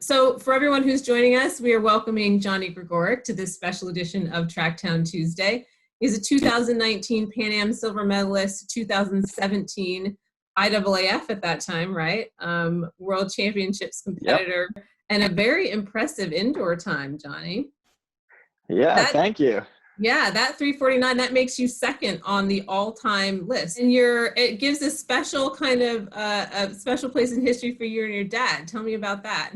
So for everyone who's joining us, we are welcoming Johnny Gregorek to this special edition of TrackTown Tuesday. He's a 2019 Pan Am silver medalist, 2017 IAAF at that time, right? World Championships competitor, yep. And a very impressive indoor time, Johnny. Yeah, thank you. Yeah, that 3:49, that makes you second on the all-time list. And it gives a special kind of a special place in history for you and your dad. Tell me about that.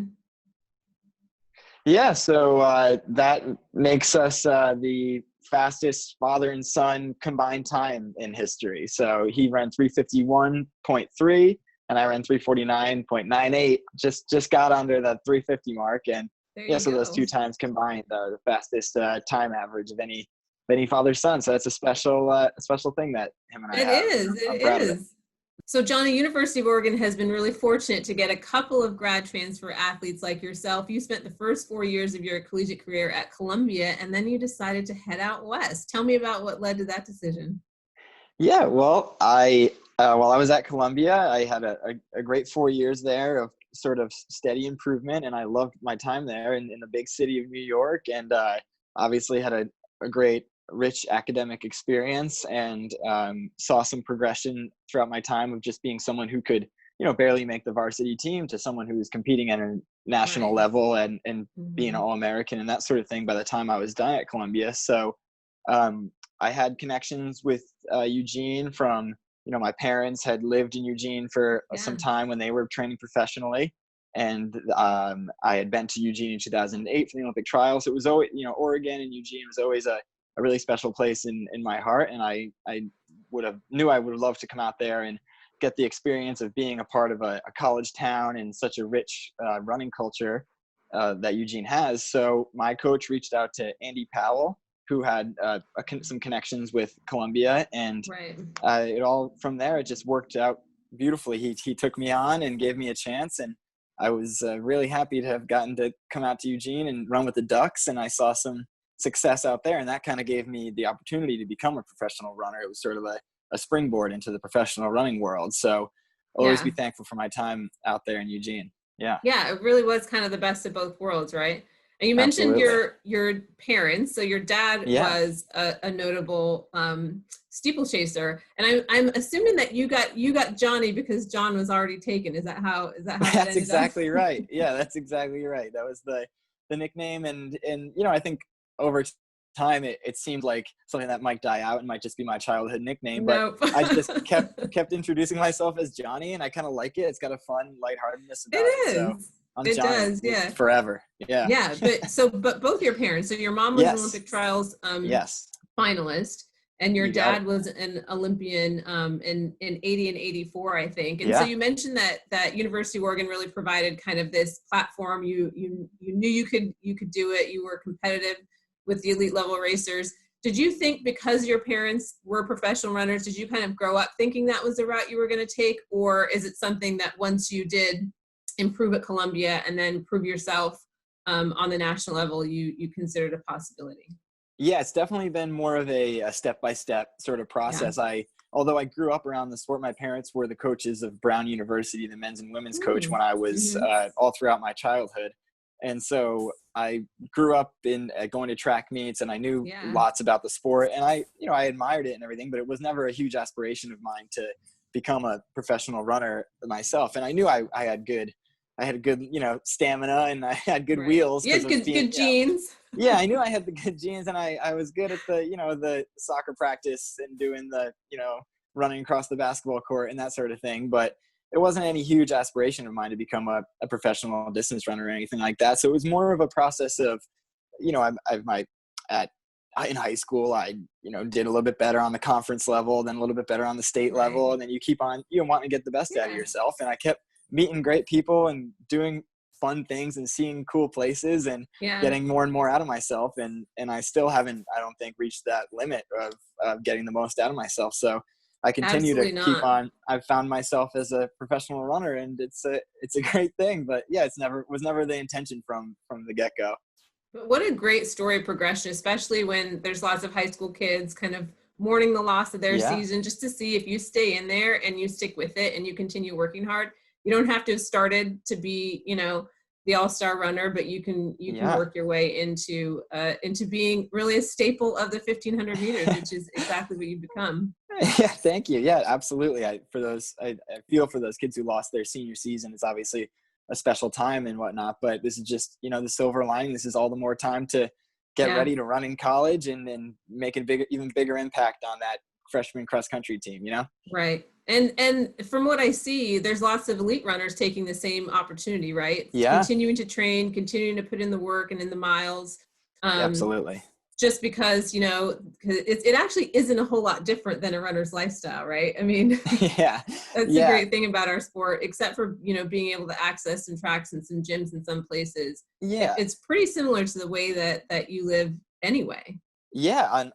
Yeah, so that makes us the fastest father and son combined time in history. So he ran 3:51.3 and I ran 3:49.98. Just got under the 350 mark, and so those two times combined are the fastest time average of any father-son. So that's a special thing that him and I have. It is. So Johnny, University of Oregon has been really fortunate to get a couple of grad transfer athletes like yourself. You spent the first 4 years of your collegiate career at Columbia, and then you decided to head out west. Tell me about what led to that decision. Yeah, well, while I was at Columbia, I had a great 4 years there of sort of steady improvement, and I loved my time there in the big city of New York, and obviously had a great, rich academic experience, and saw some progression throughout my time of just being someone who could, barely make the varsity team to someone who was competing at a national level and being an All-American and that sort of thing by the time I was done at Columbia. So I had connections with Eugene from, my parents had lived in Eugene for some time when they were training professionally. And I had been to Eugene in 2008 for the Olympic trials. So it was always, Oregon and Eugene was always a really special place in my heart. And I knew I would have loved to come out there and get the experience of being a part of a college town and such a rich running culture that Eugene has. So my coach reached out to Andy Powell, who had some connections with Columbia, and it all from there, it just worked out beautifully. He took me on and gave me a chance, and I was really happy to have gotten to come out to Eugene and run with the Ducks, and I saw some success out there, and that kind of gave me the opportunity to become a professional runner. It was sort of a springboard into the professional running world. So I'll always be thankful for my time out there in Eugene. Yeah, it really was kind of the best of both worlds, right? And you mentioned your parents. So your dad was a notable steeplechaser, and I'm assuming that you got Johnny because John was already taken. Is that how that's exactly right? Yeah, that's exactly right. That was the nickname, and I think over time it seemed like something that might die out and might just be my childhood nickname. But I just kept introducing myself as Johnny, and I kind of like it. It's got a fun lightheartedness about it. So it does, yeah. Forever, yeah. Yeah, but both your parents. So your mom was an Olympic trials finalist, and your dad was an Olympian in 80 and 84, I think. And so you mentioned that University of Oregon really provided kind of this platform. You knew you could do it. You were competitive with the elite level racers. Did you think because your parents were professional runners, did you kind of grow up thinking that was the route you were going to take, or is it something that once you did improve at Columbia and then prove yourself on the national level, you considered a possibility? Yeah, it's definitely been more of a step-by-step sort of process. Although I grew up around the sport, my parents were the coaches of Brown University, the men's and women's coach, when I was all throughout my childhood. And so I grew up in going to track meets, and I knew lots about the sport, and I admired it and everything, but it was never a huge aspiration of mine to become a professional runner myself. And I knew I had good stamina, and I had good wheels. You had good genes. Yeah, I knew I had the good genes, and I was good at the soccer practice and doing the, running across the basketball court and that sort of thing. But it wasn't any huge aspiration of mine to become a professional distance runner or anything like that. So it was more of a process of, in high school, I, did a little bit better on the conference level, then a little bit better on the state level. And then you keep on, wanting to get the best out of yourself. And I kept meeting great people and doing fun things and seeing cool places and getting more and more out of myself. And I still haven't, I don't think, reached that limit of getting the most out of myself. So I continue to keep on. I've found myself as a professional runner, and it's a great thing. But yeah, was never the intention from the get-go. But what a great story of progression, especially when there's lots of high school kids kind of mourning the loss of their season, just to see if you stay in there and you stick with it and you continue working hard. You don't have to have started to be, the all-star runner, but you can work your way into being really a staple of the 1500 meters, which is exactly what you've become. Yeah, thank you. Yeah, absolutely. I feel for those kids who lost their senior season. It's obviously a special time and whatnot, but this is just, the silver lining. This is all the more time to get ready to run in college and make a even bigger impact on that freshman cross country team, Right. And from what I see, there's lots of elite runners taking the same opportunity, right? Yeah. Continuing to train, continuing to put in the work and in the miles. Absolutely. Just because, it actually isn't a whole lot different than a runner's lifestyle, right? I mean, yeah, that's the great thing about our sport, except for, being able to access some tracks and some gyms in some places. Yeah. It's pretty similar to the way that you live anyway. Yeah.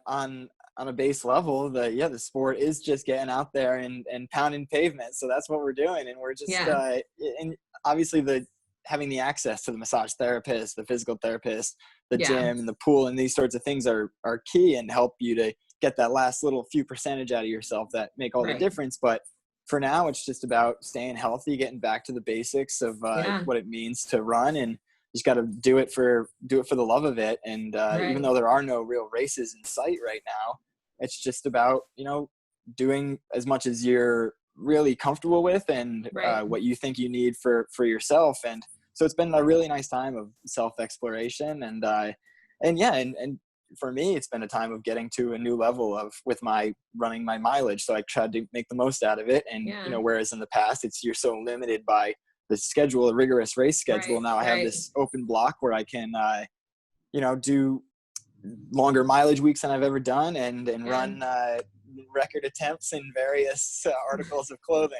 On a base level, the sport is just getting out there and pounding pavement. So that's what we're doing. And we're just, and obviously having the access to the massage therapist, the physical therapist, the gym and the pool and these sorts of things are key and help you to get that last little few percentage out of yourself that make all the difference. But for now, it's just about staying healthy, getting back to the basics of what it means to run, and just got to do it for the love of it. And even though there are no real races in sight right now, it's just about, doing as much as you're really comfortable with and what you think you need for yourself. And so it's been a really nice time of self-exploration and for me, it's been a time of getting to a new level with my running my mileage. So I tried to make the most out of it. And, whereas in the past you're so limited by the schedule, a rigorous race schedule. Now I have this open block where I can, do longer mileage weeks than I've ever done and run record attempts in various articles of clothing.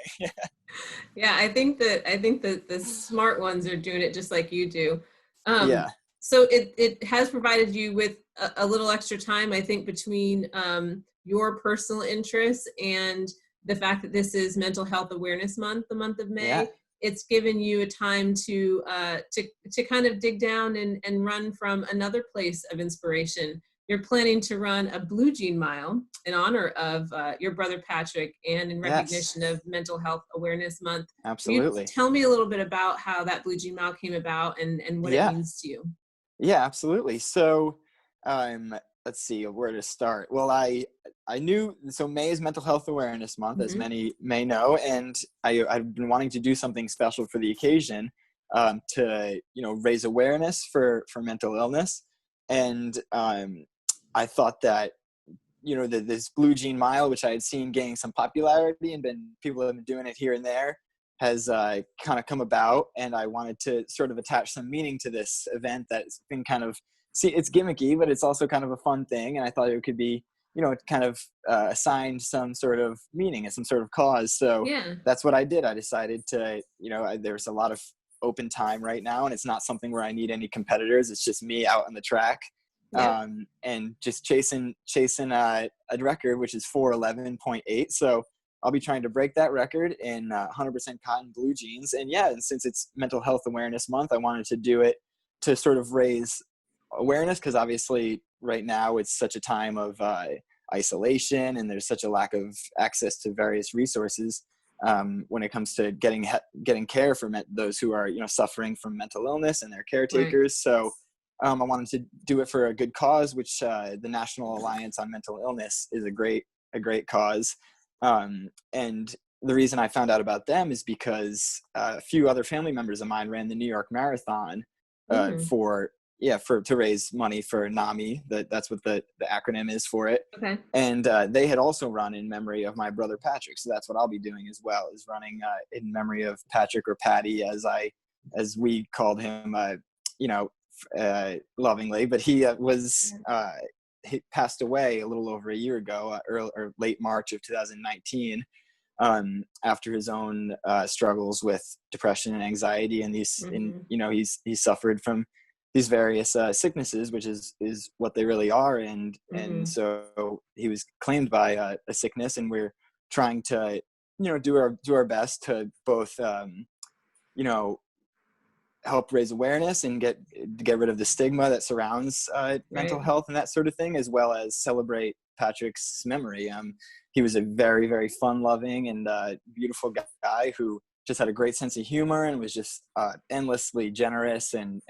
I think that the smart ones are doing it just like you do. So it has provided you with a little extra time, I think, between your personal interests and the fact that this is Mental Health Awareness Month, the month of May. Yeah. It's given you a time to kind of dig down and run from another place of inspiration. You're planning to run a Blue Jean Mile in honor of your brother Patrick and in recognition of Mental Health Awareness Month. Absolutely. Will you tell me a little bit about how that Blue Jean Mile came about and what it means to you? Yeah, absolutely. So let's see where to start. Well, I knew, so May is Mental Health Awareness Month, as many may know, and I've been wanting to do something special for the occasion to, raise awareness for mental illness. And I thought that, this Blue Jean Mile, which I had seen gaining some popularity and people have been doing it here and there, has kind of come about, and I wanted to sort of attach some meaning to this event that's been kind of, it's gimmicky, but it's also kind of a fun thing. And I thought it could be, kind of assigned some sort of meaning and some sort of cause. So that's what I did. I decided to, there's a lot of open time right now, and it's not something where I need any competitors. It's just me out on the track and just chasing a record, which is 4:11.8. So I'll be trying to break that record in 100% cotton blue jeans. And since it's Mental Health Awareness Month, I wanted to do it to sort of raise awareness, because obviously right now it's such a time of isolation and there's such a lack of access to various resources when it comes to getting care for those who are suffering from mental illness and their caretakers. So I wanted to do it for a good cause, which the National Alliance on Mental Illness is a great cause. And the reason I found out about them is because a few other family members of mine ran the New York Marathon to raise money for NAMI. That's what the acronym is for it. Okay. And they had also run in memory of my brother Patrick. So that's what I'll be doing as well, is running in memory of Patrick, or Patty, as we called him, lovingly. But he he passed away a little over a year ago, or late March of 2019, after his own struggles with depression and anxiety, and he's suffered from these various sicknesses, which is what they really are, and so he was claimed by a sickness, and we're trying to do our best to both help raise awareness and get rid of the stigma that surrounds mental health and that sort of thing, as well as celebrate Patrick's memory. He was a very, very fun-loving and beautiful guy who just had a great sense of humor and was just endlessly generous and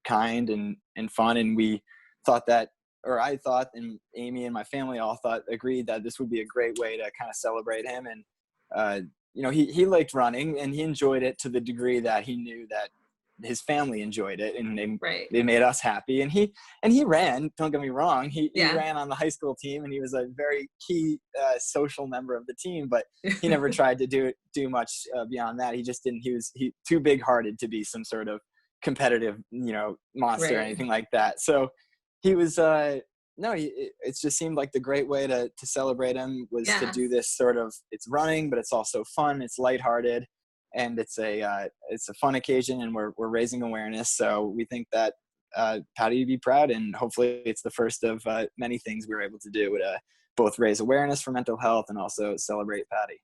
kind and fun. And we thought that, or I thought, and Amy and my family all agreed that this would be a great way to kind of celebrate him. And he liked running, and he enjoyed it to the degree that he knew that his family enjoyed it, and they made us happy. And he ran, don't get me wrong, he ran on the high school team, and he was a very key social member of the team, but he never tried to do much beyond that. He just didn't. He too big hearted to be some sort of competitive monster or anything like that. So he was it just seemed like the great way to celebrate him was to do this sort of, it's running, but it's also fun, it's lighthearted, and it's a fun occasion, and we're raising awareness. So we think that Patty would be proud, and hopefully it's the first of many things we're able to do to both raise awareness for mental health and also celebrate Patty.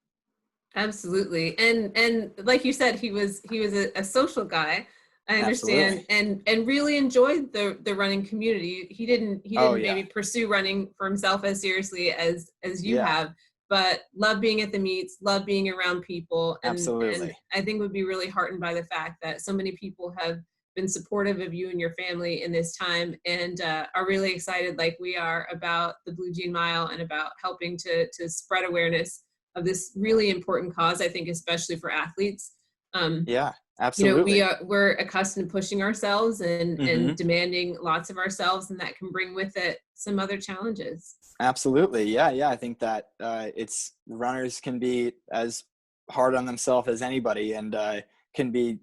Absolutely. And like you said, he was a social guy. I understand. And really enjoyed the running community. He didn't maybe pursue running for himself as seriously as you have, but love being at the meets, love being around people. And, Absolutely. And I think would be really heartened by the fact that so many people have been supportive of you and your family in this time, and are really excited, like we are, about the Blue Jean Mile and about helping to spread awareness of this really important cause, I think, especially for athletes. Absolutely. We're accustomed to pushing ourselves and demanding lots of ourselves, and that can bring with it some other challenges. Absolutely. Yeah. I think that runners can be as hard on themselves as anybody, and can be,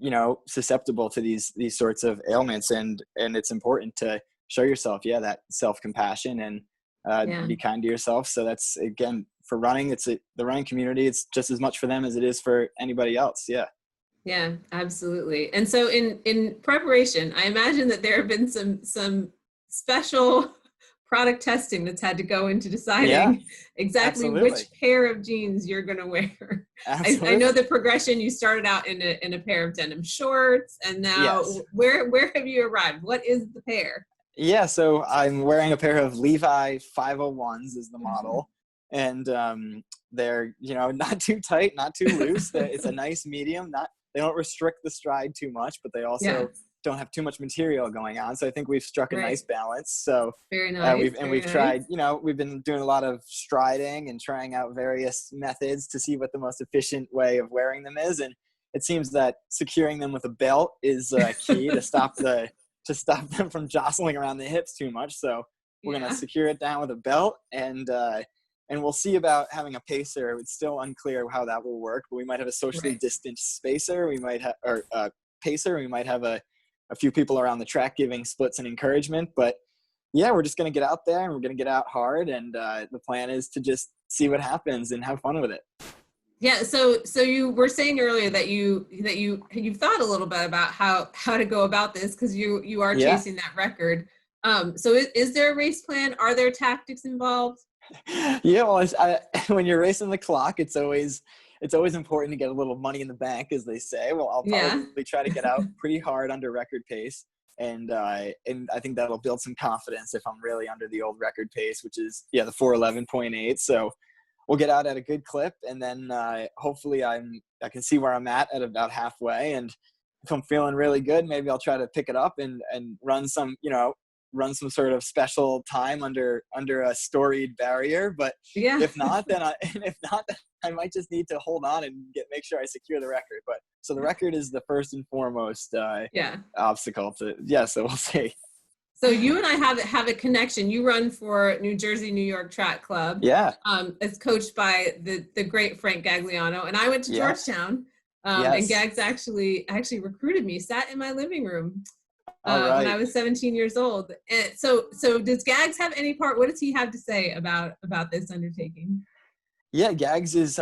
susceptible to these sorts of ailments, and it's important to show yourself, that self-compassion and be kind to yourself. So that's, again, for running, the running community, it's just as much for them as it is for anybody else. Yeah, absolutely. And so in preparation, I imagine that there have been some special product testing that's had to go into deciding exactly which pair of jeans you're going to wear. I know the progression. You started out in a pair of denim shorts, and now where have you arrived? What is the pair? Yeah, so I'm wearing a pair of Levi 501s is the model. And they're, not too tight, not too loose. It's a nice medium. They don't restrict the stride too much, but they also don't have too much material going on. So I think we've struck a nice balance. So very nice. We've tried, we've been doing a lot of striding and trying out various methods to see what the most efficient way of wearing them is. And it seems that securing them with a belt is key to stop them from jostling around the hips too much. So we're going to secure it down with a belt, and we'll see about having a pacer. It's still unclear how that will work, but we might have a socially distanced spacer. We might have, or pacer. We might have a few people around the track giving splits and encouragement. But we're just going to get out there, and we're going to get out hard. And the plan is to just see what happens and have fun with it. Yeah. So you were saying earlier that you've thought a little bit about how to go about this, because you are chasing that record. So is there a race plan? Are there tactics involved? Well, when you're racing the clock, it's always important to get a little money in the bank, as they say. Well, I'll probably try to get out pretty hard under record pace, and I think that'll build some confidence if I'm really under the old record pace, which is the 4:11.8. So we'll get out at a good clip, and then hopefully I can see where I'm at about halfway, and if I'm feeling really good, maybe I'll try to pick it up and run some sort of special time under a storied barrier. But if not, then I might just need to hold on and make sure I secure the record. But so the record is the first and foremost obstacle to so we'll see. So you and I have a connection. You run for New Jersey, New York Track Club. It's coached by the great Frank Gagliano, and I went to Georgetown. And Gags actually recruited me, sat in my living room when I was 17 years old. And so does Gags have any part? What does he have to say about this undertaking? Yeah, Gags is,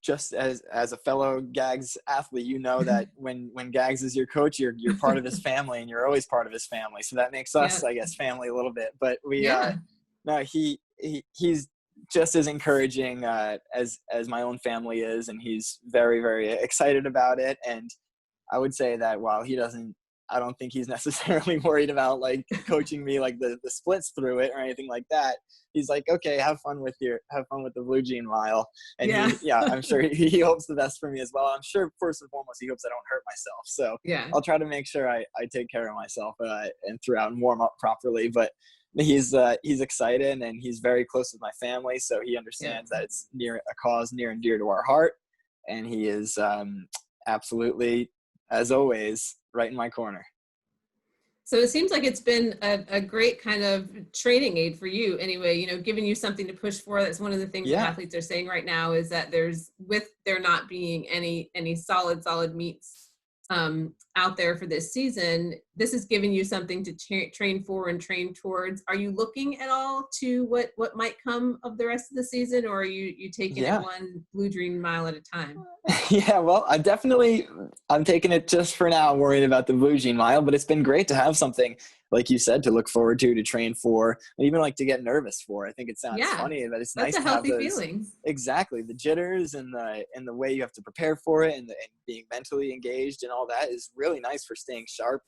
just as a fellow Gags athlete, that when Gags is your coach, you're part of his family, and you're always part of his family. So that makes us, I guess, family a little bit. But he's just as encouraging as my own family is, and he's very, very excited about it. And I would say that while he doesn't I don't think he's necessarily worried about like coaching me like the splits through it or anything like that. He's like, okay, have fun with the Blue Jean Mile. And I'm sure he hopes the best for me as well. I'm sure first and foremost, he hopes I don't hurt myself. So I'll try to make sure I take care of myself and throughout and warm up properly. But he's excited, and he's very close with my family. So he understands that it's a cause near and dear to our heart. And he is absolutely, as always, right in my corner. So it seems like it's been a great kind of training aid for you anyway, giving you something to push for. That's one of the things that athletes are saying right now, is that with there not being any solid meets out there for this season, this is giving you something to train for and train towards. Are you looking at all to what might come of the rest of the season, or are you taking it one Blue Dream Mile at a time? Yeah, well, I'm taking it just for now, worried about the Blue Jean Mile, but it's been great to have something, like you said, to look forward to train for, and even like to get nervous for. I think it sounds funny, but it's nice to have those. That's a healthy feeling. Exactly. The jitters and the way you have to prepare for it, and being mentally engaged and all that is really nice for staying sharp.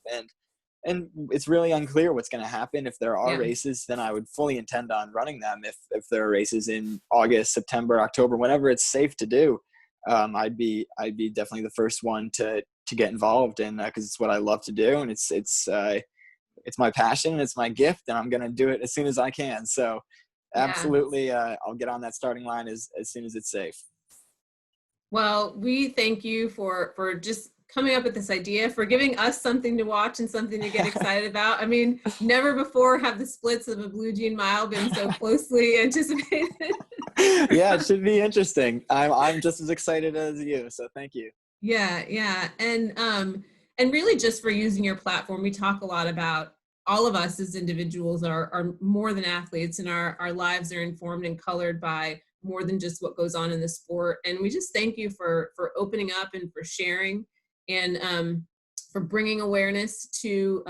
And it's really unclear what's going to happen. If there are races, then I would fully intend on running them. If there are races in August, September, October, whenever it's safe to do, I'd be definitely the first one to get involved in, because it's what I love to do, and it's my passion, and it's my gift, and I'm going to do it as soon as I can. So absolutely, I'll get on that starting line as soon as it's safe. Well, we thank you for just coming up with this idea, for giving us something to watch and something to get excited about. I mean, never before have the splits of a Blue Jean Mile been so closely anticipated. Yeah, it should be interesting. I'm just as excited as you, so thank you. Yeah. And really just for using your platform, we talk a lot about all of us as individuals are more than athletes, and our lives are informed and colored by more than just what goes on in the sport. And we just thank you for opening up and for sharing, and for bringing awareness to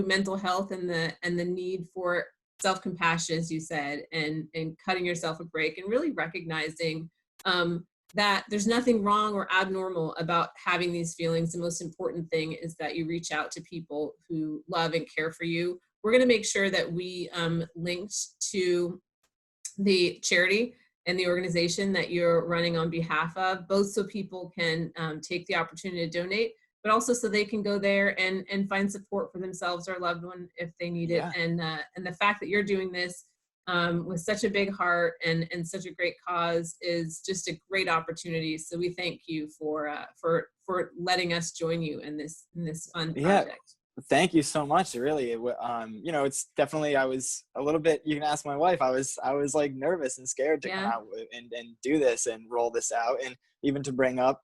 mental health and the need for self-compassion, as you said, and cutting yourself a break, and really recognizing that there's nothing wrong or abnormal about having these feelings. The most important thing is that you reach out to people who love and care for you. We're going to make sure that we linked to the charity and the organization that you're running on behalf of, both so people can take the opportunity to donate, but also so they can go there and find support for themselves or loved one if they need it. And the fact that you're doing this with such a big heart and such a great cause is just a great opportunity. So we thank you for letting us join you in this fun project. Thank you so much. Really, it's definitely, I was a little bit, you can ask my wife, I was like nervous and scared to come out and do this and roll this out, and even to bring up,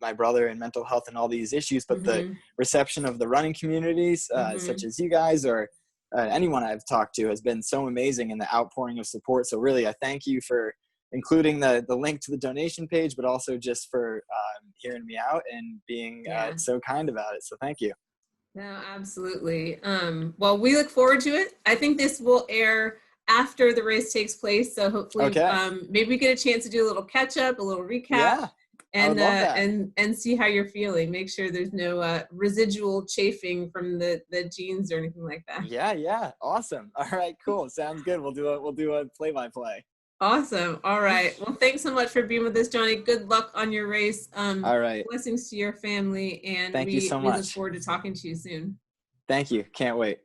my brother and mental health and all these issues, but the reception of the running communities, such as you guys or anyone I've talked to, has been so amazing, and the outpouring of support. So really, I thank you for including the link to the donation page, but also just for hearing me out and being so kind about it. So thank you. No, absolutely. Well, we look forward to it. I think this will air after the race takes place. So hopefully maybe we get a chance to do a little catch up, a little recap, and see how you're feeling. Make sure there's no residual chafing from the jeans or anything like that. Yeah. Awesome. All right, cool. Sounds good. We'll do a play-by-play. Awesome. All right. Well, thanks so much for being with us, Johnny. Good luck on your race. All right. Blessings to your family. And Thank you so much. We look forward to talking to you soon. Thank you. Can't wait.